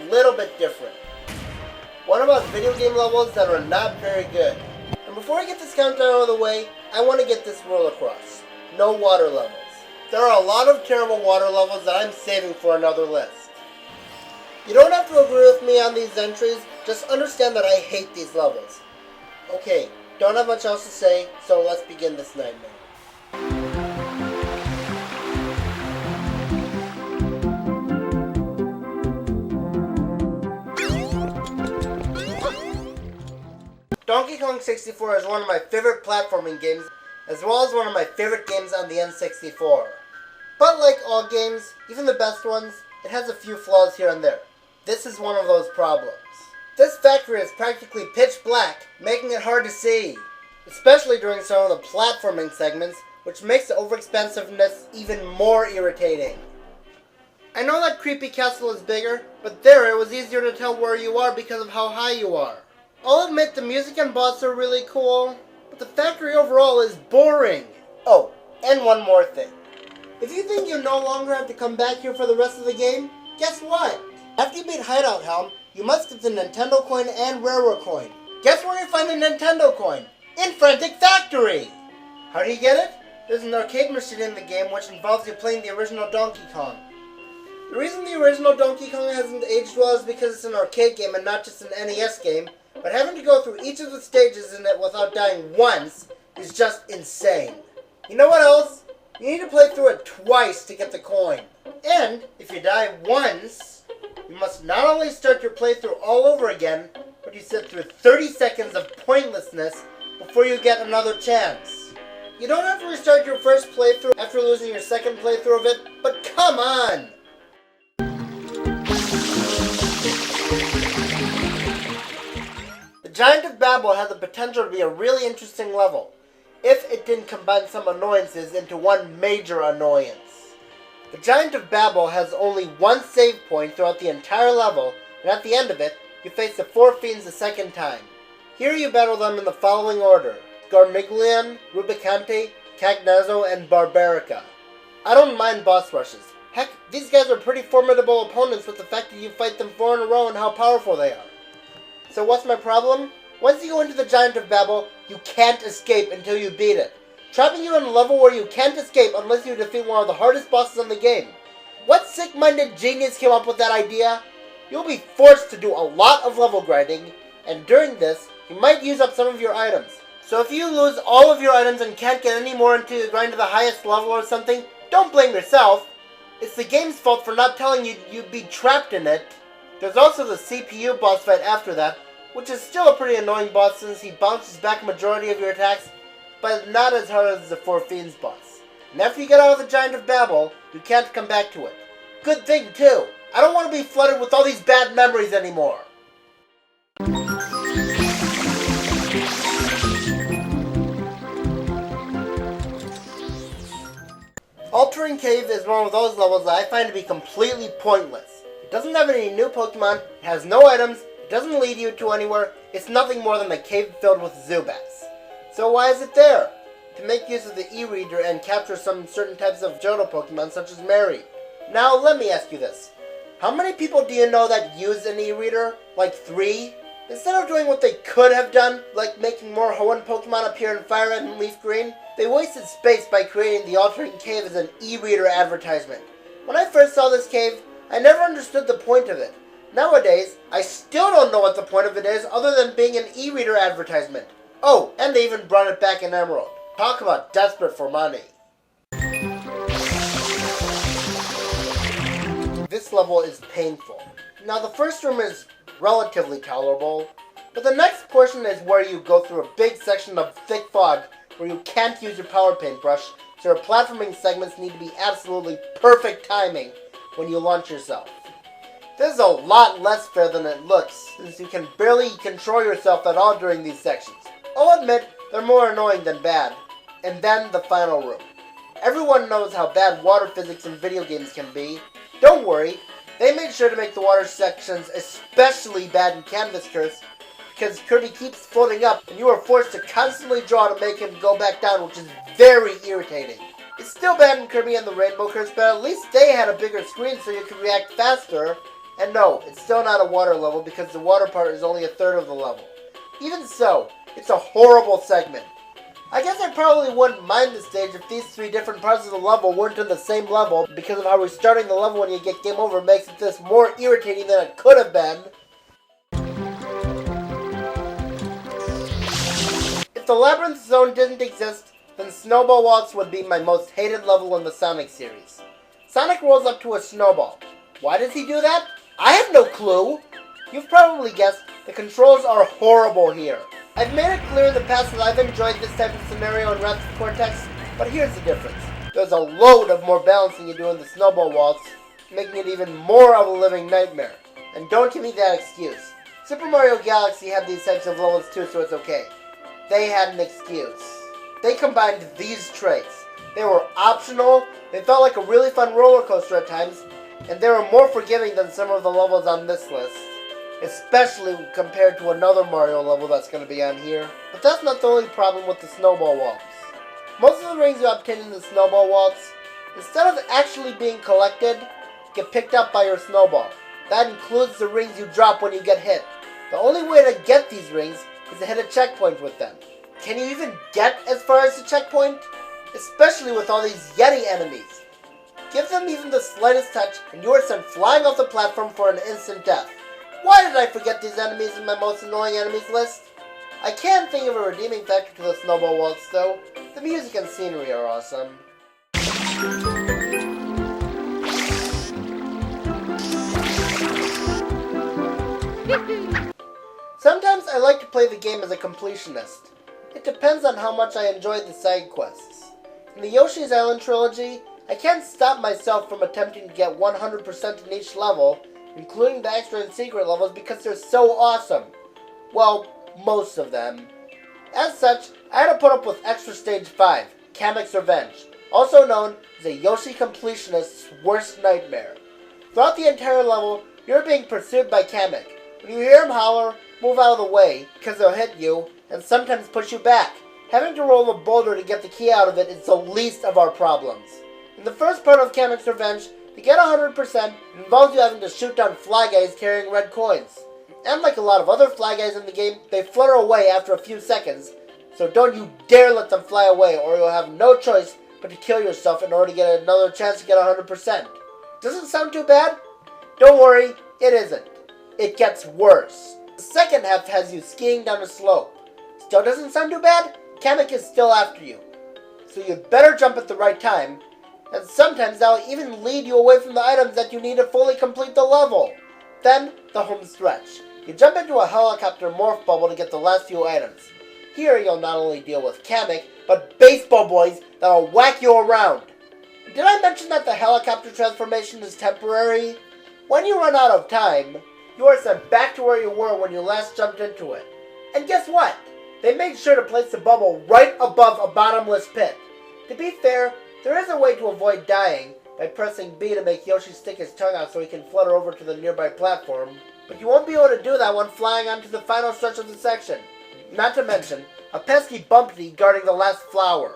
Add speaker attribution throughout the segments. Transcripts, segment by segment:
Speaker 1: little bit different. One about video game levels that are not very good. And before I get this countdown out of the way, I want to get this rule across. No water levels. There are a lot of terrible water levels that I'm saving for another list. You don't have to agree with me on these entries, just understand that I hate these levels. Okay, don't have much else to say, so let's begin this nightmare. Donkey Kong 64 is one of my favorite platforming games, as well as one of my favorite games on the N64. But like all games, even the best ones, it has a few flaws here and there. This is one of those problems. This factory is practically pitch black, making it hard to see, especially during some of the platforming segments, which makes the overexpansiveness even more irritating. I know that Creepy Castle is bigger, but there it was easier to tell where you are because of how high you are. I'll admit the music and boss are really cool, but the factory overall is boring. Oh, and one more thing. If you think you no longer have to come back here for the rest of the game, guess what? After you beat Hideout Helm, you must get the Nintendo coin and Railroad coin. Guess where you find the Nintendo coin? In Frantic Factory! How do you get it? There's an arcade machine in the game which involves you playing the original Donkey Kong. The reason the original Donkey Kong hasn't aged well is because it's an arcade game and not just an NES game, but having to go through each of the stages in it without dying once is just insane. You know what else? You need to play through it twice to get the coin. And if you die once, you must not only start your playthrough all over again, but you sit through 30 seconds of pointlessness before you get another chance. You don't have to restart your first playthrough after losing your second playthrough of it, but come on! Giant of Babel had the potential to be a really interesting level, if it didn't combine some annoyances into one major annoyance. The Giant of Babel has only one save point throughout the entire level, and at the end of it, you face the four fiends a second time. Here you battle them in the following order: Scarmiglion, Rubicante, Cagnazzo, and Barbarica. I don't mind boss rushes. Heck, these guys are pretty formidable opponents with the fact that you fight them 4 in a row and how powerful they are. So what's my problem? Once you go into the Giant of Babel, you can't escape until you beat it, trapping you in a level where you can't escape unless you defeat one of the hardest bosses in the game. What sick-minded genius came up with that idea? You'll be forced to do a lot of level grinding, and during this, you might use up some of your items. So if you lose all of your items and can't get any more until you grind to the highest level or something, don't blame yourself. It's the game's fault for not telling you you'd be trapped in it. There's also the CPU boss fight after that, which is still a pretty annoying boss since he bounces back a majority of your attacks, but not as hard as the Four Fiends boss. And after you get out of the Giant of Babel, you can't come back to it. Good thing too. I don't want to be flooded with all these bad memories anymore. Altering Cave is one of those levels that I find to be completely pointless. It doesn't have any new Pokemon, it has no items, it doesn't lead you to anywhere, it's nothing more than a cave filled with Zubats. So why is it there? To make use of the e-reader and capture some certain types of Johto Pokemon such as Mary. Now let me ask you this. How many people do you know that use an e-reader? Like 3? Instead of doing what they could have done, like making more Hoenn Pokemon appear in Fire Red and Leaf Green, they wasted space by creating the Altering Cave as an e-reader advertisement. When I first saw this cave, I never understood the point of it. Nowadays, I still don't know what the point of it is other than being an e-reader advertisement. Oh, and they even brought it back in Emerald. Talk about desperate for money. This level is painful. Now the first room is relatively tolerable, but the next portion is where you go through a big section of thick fog where you can't use your power paintbrush, so your platforming segments need to be absolutely perfect timing when you launch yourself. This is a lot less fair than it looks, since you can barely control yourself at all during these sections. I'll admit, they're more annoying than bad. And then the final room. Everyone knows how bad water physics in video games can be. Don't worry, they made sure to make the water sections especially bad in Canvas Curse, because Kirby keeps floating up and you are forced to constantly draw to make him go back down, which is very irritating. It's still bad in Kirby and the Rainbow Curse, but at least they had a bigger screen so you could react faster. And no, it's still not a water level because the water part is only a third of the level. Even so, it's a horrible segment. I guess I probably wouldn't mind the stage if these 3 different parts of the level weren't in the same level, because of how restarting the level when you get game over makes it this more irritating than it could have been. If the Labyrinth Zone didn't exist, then Snowball Waltz would be my most hated level in the Sonic series. Sonic rolls up to a snowball. Why does he do that? I have no clue! You've probably guessed, the controls are horrible here. I've made it clear in the past that I've enjoyed this type of scenario in Wrath of Cortex, but here's the difference. There's a load of more balancing you do in the Snowball Waltz, making it even more of a living nightmare. And don't give me that excuse. Super Mario Galaxy had these types of levels too, so it's okay. They had an excuse. They combined these traits. They were optional, they felt like a really fun roller coaster at times, and they were more forgiving than some of the levels on this list. Especially compared to another Mario level that's going to be on here. But that's not the only problem with the Snowball Waltz. Most of the rings you obtain in the Snowball Waltz, instead of actually being collected, get picked up by your snowball. That includes the rings you drop when you get hit. The only way to get these rings is to hit a checkpoint with them. Can you even get as far as the checkpoint? Especially with all these Yeti enemies. Give them even the slightest touch and you are sent flying off the platform for an instant death. Why did I forget these enemies in my most annoying enemies list? I can think of a redeeming factor to the Snowball Waltz though. The music and scenery are awesome. Sometimes I like to play the game as a completionist. It depends on how much I enjoy the side quests. In the Yoshi's Island trilogy, I can't stop myself from attempting to get 100% in each level, including the extra and secret levels, because they're so awesome. Well, most of them. As such, I had to put up with Extra Stage 5, Kamik's Revenge, also known as a Yoshi completionist's worst nightmare. Throughout the entire level, you're being pursued by Kamik. When you hear him holler, move out of the way, because he'll hit you, and sometimes push you back. Having to roll a boulder to get the key out of it is the least of our problems. In the first part of Kamik's Revenge, to get 100%, it involves you having to shoot down fly guys carrying red coins. And like a lot of other fly guys in the game, they flutter away after a few seconds, so don't you dare let them fly away or you'll have no choice but to kill yourself in order to get another chance to get 100%. Doesn't sound too bad? Don't worry, it isn't. It gets worse. The second half has you skiing down a slope. Still doesn't sound too bad? Kamik is still after you. So you'd better jump at the right time, and sometimes that'll even lead you away from the items that you need to fully complete the level. Then, the home stretch. You jump into a helicopter morph bubble to get the last few items. Here you'll not only deal with Kamik, but baseball boys that'll whack you around. Did I mention that the helicopter transformation is temporary? When you run out of time, you are sent back to where you were when you last jumped into it. And guess what? They made sure to place the bubble right above a bottomless pit. To be fair, there is a way to avoid dying by pressing B to make Yoshi stick his tongue out so he can flutter over to the nearby platform, but you won't be able to do that when flying onto the final stretch of the section. Not to mention, a pesky Bumpty guarding the last flower.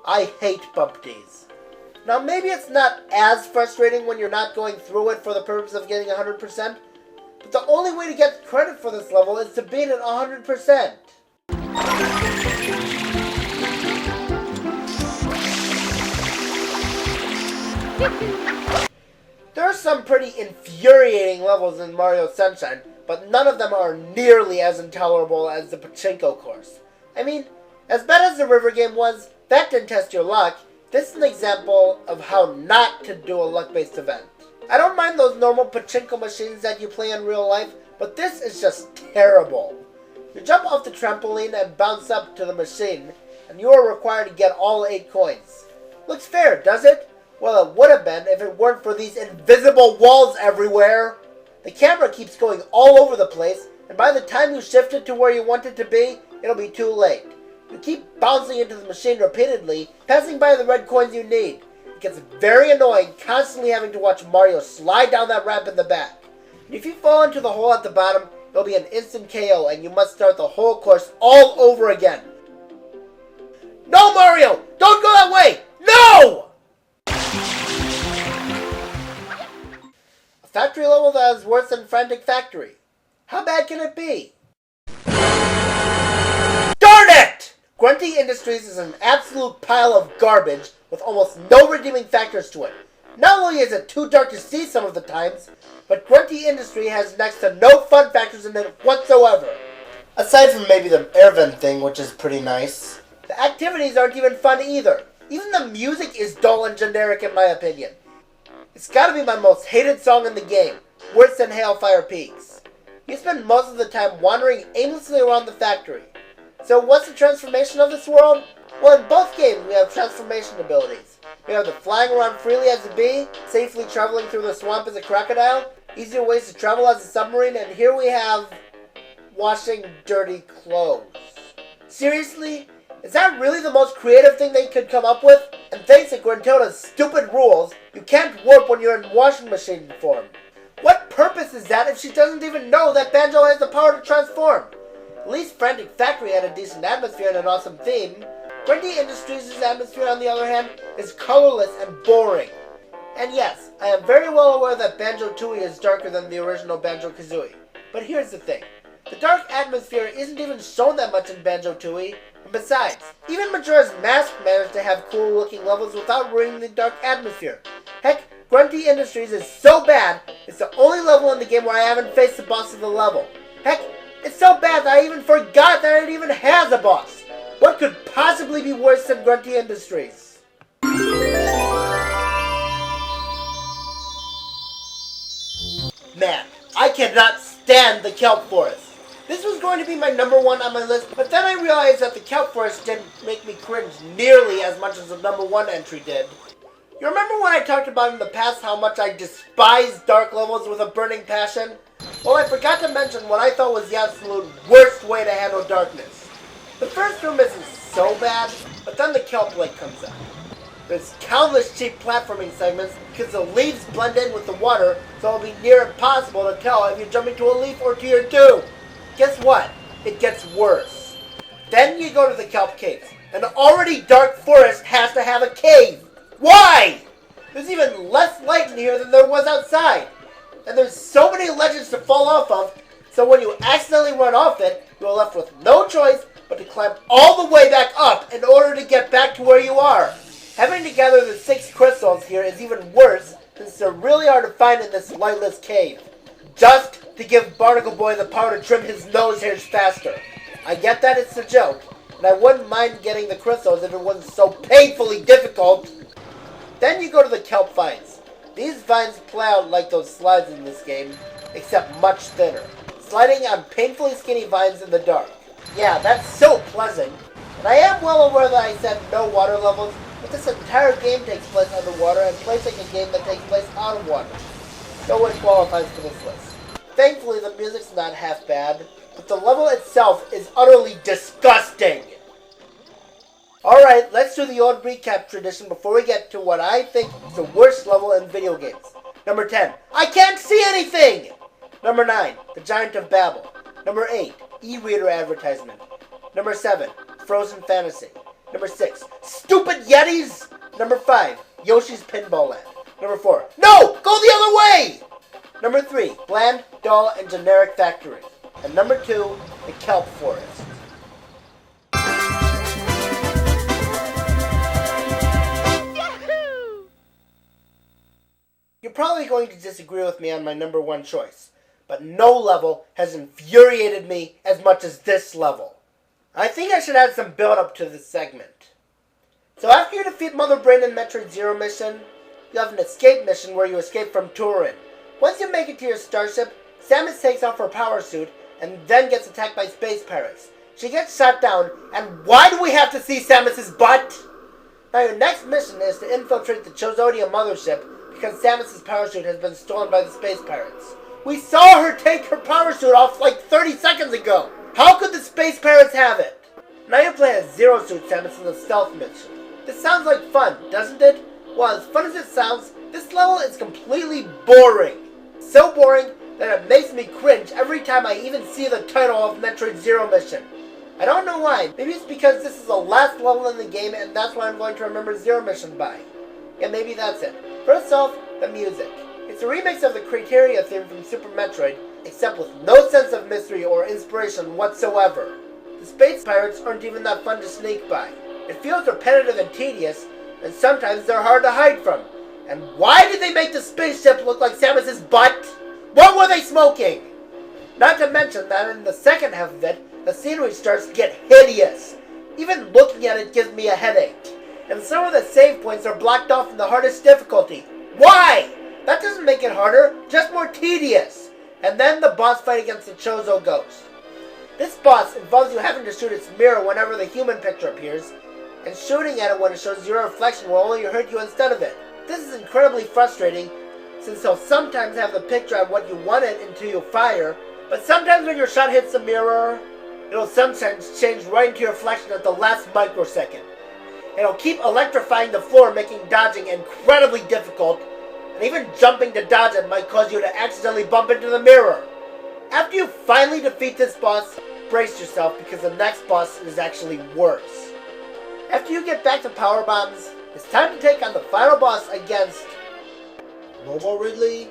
Speaker 1: I hate Bumpties. Now maybe it's not as frustrating when you're not going through it for the purpose of getting 100%, but the only way to get credit for this level is to beat it 100%. There are some pretty infuriating levels in Mario Sunshine, but none of them are nearly as intolerable as the Pachinko Course. I mean, as bad as the river game was, that didn't test your luck. This is an example of how not to do a luck-based event. I don't mind those normal Pachinko machines that you play in real life, but this is just terrible. You jump off the trampoline and bounce up to the machine, and you are required to get all 8 coins. Looks fair, does it? Well, it would have been if it weren't for these invisible walls everywhere. The camera keeps going all over the place, and by the time you shift it to where you want it to be, it'll be too late. You keep bouncing into the machine repeatedly, passing by the red coins you need. It gets very annoying constantly having to watch Mario slide down that ramp in the back. And if you fall into the hole at the bottom, it'll be an instant KO and you must start the whole course all over again. No, Mario! Don't go that way! No! A factory level that is worse than Frantic Factory. How bad can it be? Darn it! Grunty Industries is an absolute pile of garbage with almost no redeeming factors to it. Not only is it too dark to see some of the times, but Grunty Industry has next to no fun factors in it whatsoever. Aside from maybe the air vent thing, which is pretty nice. The activities aren't even fun either. Even the music is dull and generic in my opinion. It's gotta be my most hated song in the game, worse than Hailfire Peaks. You spend most of the time wandering aimlessly around the factory. So what's the transformation of this world? Well, in both games we have transformation abilities. We have the flying around freely as a bee, safely traveling through the swamp as a crocodile, easier ways to travel as a submarine, and here we have washing dirty clothes. Seriously? Is that really the most creative thing they could come up with? And thanks to Gruntilda's stupid rules, you can't warp when you're in washing machine form. What purpose is that if she doesn't even know that Banjo has the power to transform? At least Frantic Factory had a decent atmosphere and an awesome theme. Grunty Industries' atmosphere, on the other hand, is colorless and boring. And yes, I am very well aware that Banjo-Tooie is darker than the original Banjo-Kazooie. But here's the thing. The dark atmosphere isn't even shown that much in Banjo-Tooie. And besides, even Majora's Mask managed to have cool looking levels without ruining the dark atmosphere. Heck, Grunty Industries is so bad, it's the only level in the game where I haven't faced the boss of the level. Heck, it's so bad that I even forgot that it even has a boss. What could possibly be worse than Grunty Industries? Man, I cannot stand the Kelp Forest. This was going to be my number one on my list, but then I realized that the Kelp Forest didn't make me cringe nearly as much as the number one entry did. You remember when I talked about in the past how much I despise dark levels with a burning passion? Well, I forgot to mention what I thought was the absolute worst way to handle darkness. The first room isn't so bad, but then the Kelp Lake comes out. There's countless cheap platforming segments because the leaves blend in with the water, so it'll be near impossible to tell if you jump into a leaf or to your doom. Guess what? It gets worse. Then you go to the Kelp Caves. An already dark forest has to have a cave. Why? There's even less light in here than there was outside. And there's so many ledges to fall off of, so when you accidentally run off it, you're left with no choice but to climb all the way back up in order to get back to where you are. Having to gather the 6 crystals here is even worse since they're really hard to find in this lightless cave. Just to give Barnacle Boy the power to trim his nose hairs faster. I get that it's a joke, and I wouldn't mind getting the crystals if it wasn't so painfully difficult. Then you go to the kelp vines. These vines play out like those slides in this game, except much thinner. Sliding on painfully skinny vines in the dark. Yeah, that's so pleasant. And I am well aware that I said no water levels, but this entire game takes place underwater and plays like a game that takes place out of water. No one qualifies for this list. Thankfully, the music's not half bad, but the level itself is utterly disgusting. Alright, let's do the old recap tradition before we get to what I think is the worst level in video games. Number 10, I can't see anything! Number 9, the Giant of Babel. Number 8, e-reader advertisement. Number 7, Frozen Fantasy. Number 6, Stupid Yetis! Number 5, Yoshi's Pinball Land. Number 4, no! Go the other way! Number 3, Bland, Dull, and Generic Factory. And number 2, the Kelp Forest. You're probably going to disagree with me on my number 1 choice, but no level has infuriated me as much as this level. I think I should add some build-up to this segment. So after you defeat Mother Brain in Metroid Zero mission, you have an escape mission where you escape from Turin. Once you make it to your starship, Samus takes off her power suit and then gets attacked by space pirates. She gets shot down, and why do we have to see Samus's butt? Now your next mission is to infiltrate the Chosia Mothership because Samus's power suit has been stolen by the space pirates. We saw her take her power suit off like 30 seconds ago. How could the space pirates have it? Now you play as Zero Suit Samus in the stealth mission. This sounds like fun, doesn't it? Well, as fun as it sounds, this level is completely boring. So boring that it makes me cringe every time I even see the title of Metroid Zero Mission. I don't know why. Maybe it's because this is the last level in the game and that's what I'm going to remember Zero Mission by. Yeah, maybe that's it. First off, the music. It's a remix of the Criteria theme from Super Metroid, except with no sense of mystery or inspiration whatsoever. The space pirates aren't even that fun to sneak by. It feels repetitive and tedious, and sometimes they're hard to hide from. And why did they make the spaceship look like Samus's butt? What were they smoking? Not to mention that in the second half of it, the scenery starts to get hideous. Even looking at it gives me a headache. And some of the save points are blocked off in the hardest difficulty. Why? That doesn't make it harder, just more tedious. And then the boss fight against the Chozo Ghost. This boss involves you having to shoot its mirror whenever the human picture appears, and shooting at it when it shows your reflection will only hurt you instead of it. This is incredibly frustrating, since he'll sometimes have the picture at what you want it until you fire, but sometimes when your shot hits the mirror, it'll sometimes change right into your reflection at the last microsecond. It'll keep electrifying the floor, making dodging incredibly difficult, and even jumping to dodge it might cause you to accidentally bump into the mirror. After you finally defeat this boss, brace yourself because the next boss is actually worse. After you get back to Power Bombs, it's time to take on the final boss against Robo Ridley.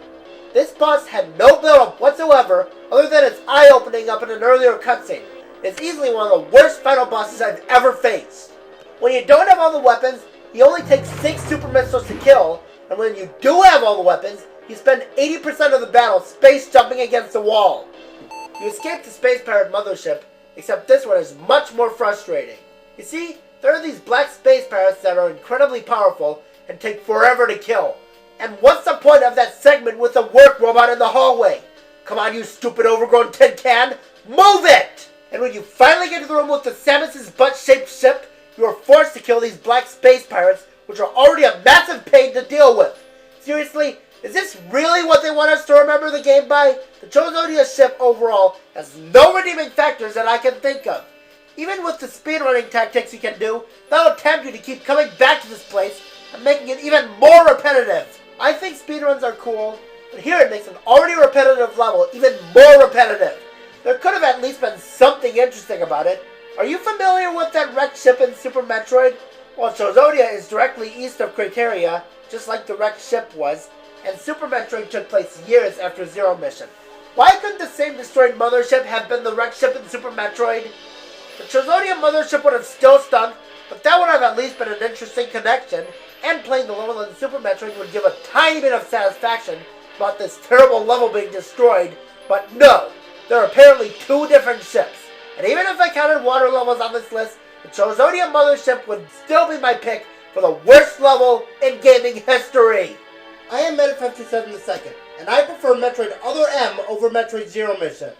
Speaker 1: This boss had no build-up whatsoever other than its eye opening up in an earlier cutscene. It's easily one of the worst final bosses I've ever faced. When you don't have all the weapons, he only takes 6 super missiles to kill, and when you do have all the weapons, you spend 80% of the battle space jumping against the wall. You escape the Space Pirate Mothership, except this one is much more frustrating. You see, there are these black space pirates that are incredibly powerful and take forever to kill. And what's the point of that segment with the work robot in the hallway? Come on, you stupid overgrown tin can, move it! And when you finally get to the room with the Samus's butt-shaped ship, you are forced to kill these black space pirates, which are already a massive pain to deal with. Seriously, is this really what they want us to remember the game by? The Chosia ship overall has no redeeming factors that I can think of. Even with the speedrunning tactics you can do, that'll tempt you to keep coming back to this place and making it even more repetitive. I think speedruns are cool, but here it makes an already repetitive level even more repetitive. There could have at least been something interesting about it. Are you familiar with that wrecked ship in Super Metroid? Well, Chosia is directly east of Criteria, just like the wrecked ship was, and Super Metroid took place years after Zero Mission. Why couldn't the same destroyed mothership have been the wrecked ship in Super Metroid? The Chosia Mothership would have still stunk, but that would have at least been an interesting connection, and playing the level in Super Metroid would give a tiny bit of satisfaction about this terrible level being destroyed, but no, there are apparently 2 different ships. And even if I counted water levels on this list, the Chosia Mothership would still be my pick for the worst level in gaming history. I am Meta57 II, and I prefer Metroid Other M over Metroid Zero Mission.